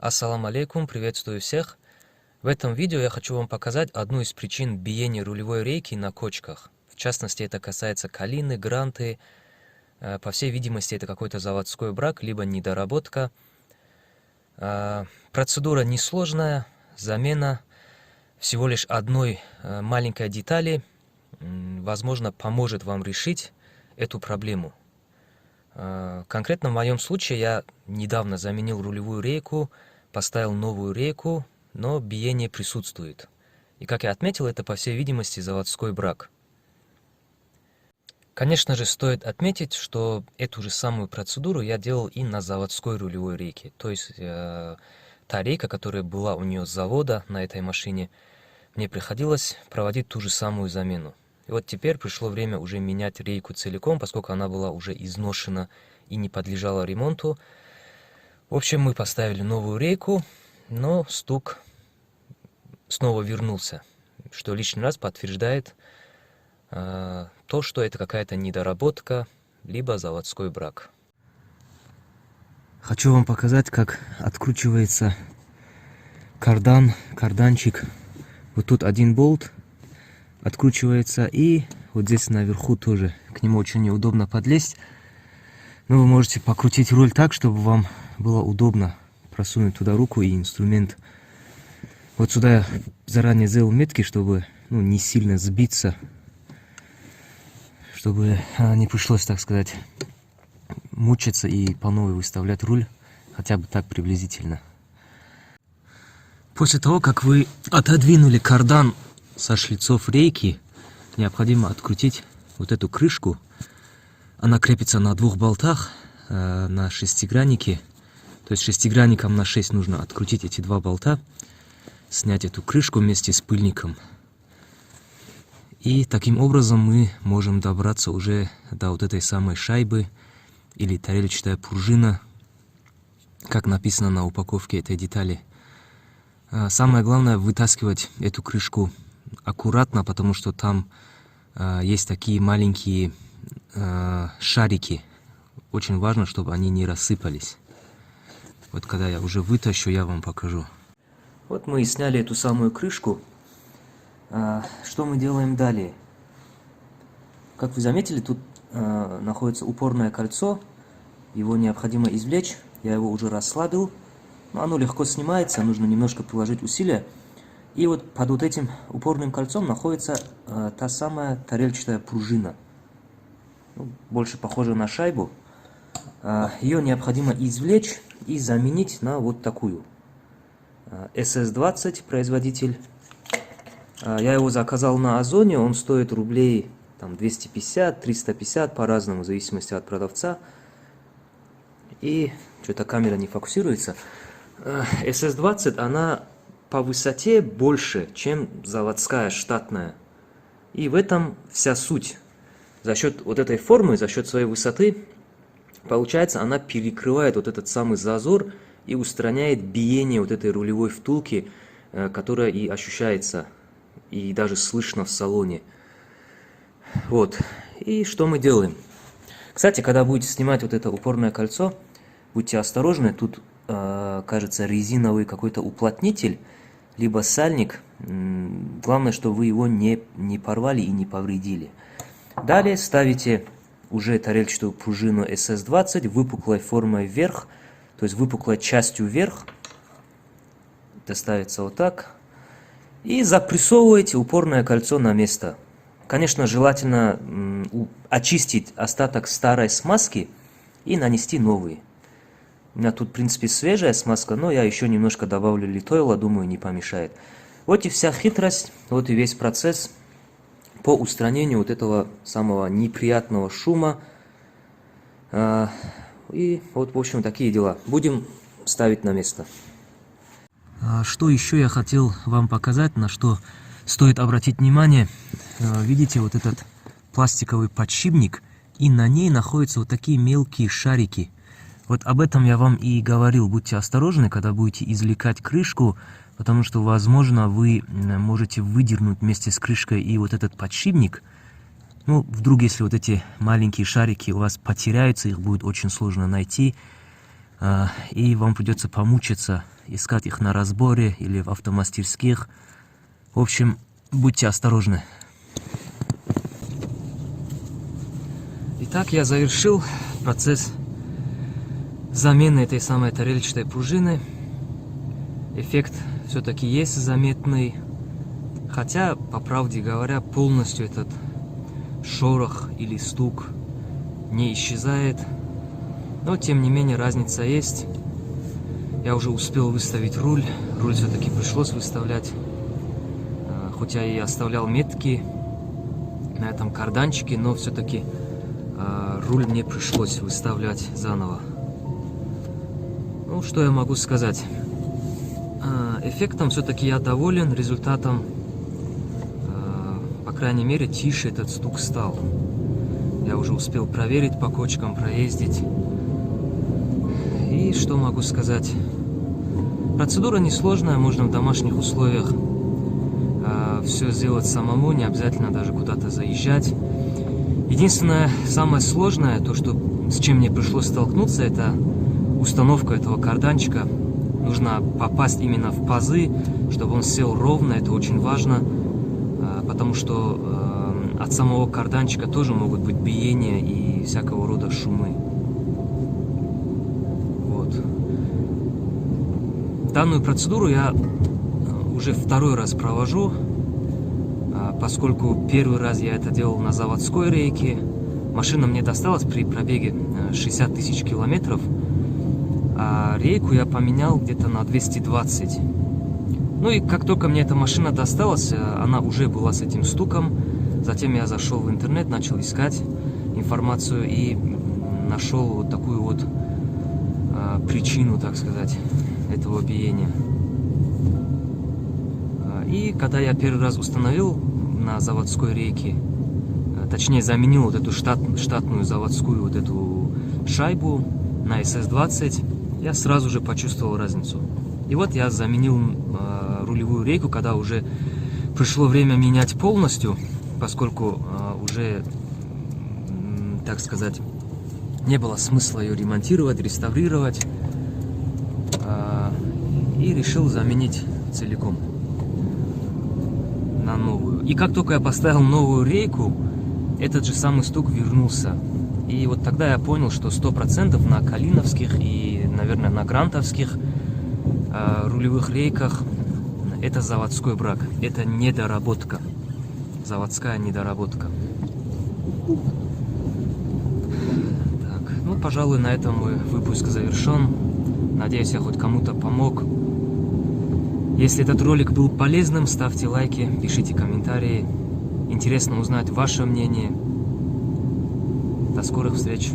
Ассаламу алейкум, приветствую всех. В этом видео я хочу вам показать одну из причин биения рулевой рейки на кочках. В частности, это касается калины, гранты. По всей видимости, это какой-то заводской брак, либо недоработка. Процедура несложная, замена всего лишь одной маленькой детали, возможно, поможет вам решить эту проблему. Конкретно в моем случае я недавно заменил рулевую рейку, поставил новую рейку, но биение присутствует. И как я отметил, это, по всей видимости, заводской брак. Конечно же, стоит отметить, что эту же самую процедуру я делал и на заводской рулевой рейке. То есть та рейка, которая была у нее с завода на этой машине, мне приходилось проводить ту же самую замену. И вот теперь пришло время уже менять рейку целиком, поскольку она была уже изношена и не подлежала ремонту. В общем, мы поставили новую рейку, но стук снова вернулся, что лишний раз подтверждает то, что это какая-то недоработка, либо заводской брак. Хочу вам показать, как откручивается карданчик. Вот тут один болт откручивается, и вот здесь наверху тоже. К нему очень неудобно подлезть. Но вы можете покрутить руль так, чтобы вам было удобно просунуть туда руку и инструмент. Вот сюда я заранее сделал метки, чтобы не сильно сбиться, чтобы не пришлось, так сказать, мучиться и по новой выставлять руль, хотя бы так приблизительно. После того, как вы отодвинули кардан со шлицов рейки, необходимо открутить вот эту крышку. Она крепится на двух болтах, на шестиграннике. То есть шестигранником на 6 нужно открутить эти два болта, снять эту крышку вместе с пыльником. И таким образом мы можем добраться уже до вот этой самой шайбы или тарелочная пружина, как написано на упаковке этой детали. Самое главное вытаскивать эту крышку аккуратно, потому что там есть такие маленькие шарики. Очень важно, чтобы они не рассыпались. Вот когда я уже вытащу, я вам покажу. Вот мы и сняли эту самую крышку. Что мы делаем далее? Как вы заметили, тут находится упорное кольцо. Его необходимо извлечь. Я его уже расслабил. Но оно легко снимается, нужно немножко приложить усилия. И вот под вот этим упорным кольцом находится та самая тарелочная пружина. Больше похожа на шайбу. Ее необходимо извлечь и заменить на вот такую. SS20 производитель. Я его заказал на Озоне, он стоит рублей 250-350 по-разному, в зависимости от продавца. И что-то камера не фокусируется. SS20, она по высоте больше, чем заводская штатная. И в этом вся суть. За счет вот этой формы, за счет своей высоты, получается, она перекрывает вот этот самый зазор и устраняет биение вот этой рулевой втулки, которая и ощущается, и даже слышно в салоне. Вот. И что мы делаем? Кстати, когда будете снимать вот это упорное кольцо, будьте осторожны, тут кажется резиновый какой-то уплотнитель, либо сальник. Главное, чтобы вы его не порвали и не повредили. Далее ставите уже тарелочную пружину SS20 выпуклой формой вверх, то есть выпуклой частью вверх. Это ставится вот так. И запрессовываете упорное кольцо на место. Конечно, желательно очистить остаток старой смазки и нанести новые. У меня тут, в принципе, свежая смазка, но я еще немножко добавлю литойла, думаю, не помешает. Вот и вся хитрость, вот и весь процесс по устранению вот этого самого неприятного шума. И вот, в общем, такие дела. Будем ставить на место. Что еще я хотел вам показать, на что стоит обратить внимание. Видите, вот этот пластиковый подшипник, и на ней находятся вот такие мелкие шарики. Вот об этом я вам и говорил. Будьте осторожны, когда будете извлекать крышку, потому что, возможно, вы можете выдернуть вместе с крышкой и вот этот подшипник. Вдруг, если вот эти маленькие шарики у вас потеряются, их будет очень сложно найти, и вам придется помучиться искать их на разборе или в автомастерских. В общем, будьте осторожны. Итак, я завершил процесс замены этой самой тарелочной пружины. Эффект все-таки есть заметный, хотя, по правде говоря, полностью этот шорох или стук не исчезает, но тем не менее разница есть. Я уже успел выставить руль все-таки пришлось выставлять, хоть я и оставлял метки на этом карданчике, но все-таки руль мне пришлось выставлять заново. Ну, что я могу сказать? Эффектом все-таки я доволен, результатом, по крайней мере, тише этот стук стал. Я уже успел проверить по кочкам, проездить. И что могу сказать? Процедура несложная, можно в домашних условиях все сделать самому, не обязательно даже куда-то заезжать. Единственное, самое сложное, то, что, с чем мне пришлось столкнуться, это установка этого карданчика. Нужно попасть именно в пазы, чтобы он сел ровно, это очень важно, потому что от самого карданчика тоже могут быть биения и всякого рода шумы. Вот. Данную процедуру я уже второй раз провожу, поскольку первый раз я это делал на заводской рейке. Машина мне досталась при пробеге 60 тысяч километров, а рейку я поменял где-то на 220. Ну и как только мне эта машина досталась, она уже была с этим стуком. Затем я зашел в интернет, начал искать информацию и нашел вот такую вот причину, так сказать, этого биения. И когда я первый раз установил на заводской рейке, точнее заменил вот эту штатную заводскую вот эту шайбу на SS20, я сразу же почувствовал разницу. И вот я заменил рулевую рейку, когда уже пришло время менять полностью, поскольку уже, так сказать, не было смысла ее ремонтировать, реставрировать, и решил заменить целиком на новую. И как только я поставил новую рейку, этот же самый стук вернулся. И вот тогда я понял, что 100% на калиновских и, наверное, на грантовских рулевых рейках это заводской брак, это недоработка, заводская недоработка. Так, ну, пожалуй, на этом мой выпуск завершен. Надеюсь, я хоть кому-то помог. Если этот ролик был полезным, ставьте лайки, пишите комментарии. Интересно узнать ваше мнение. До скорых встреч!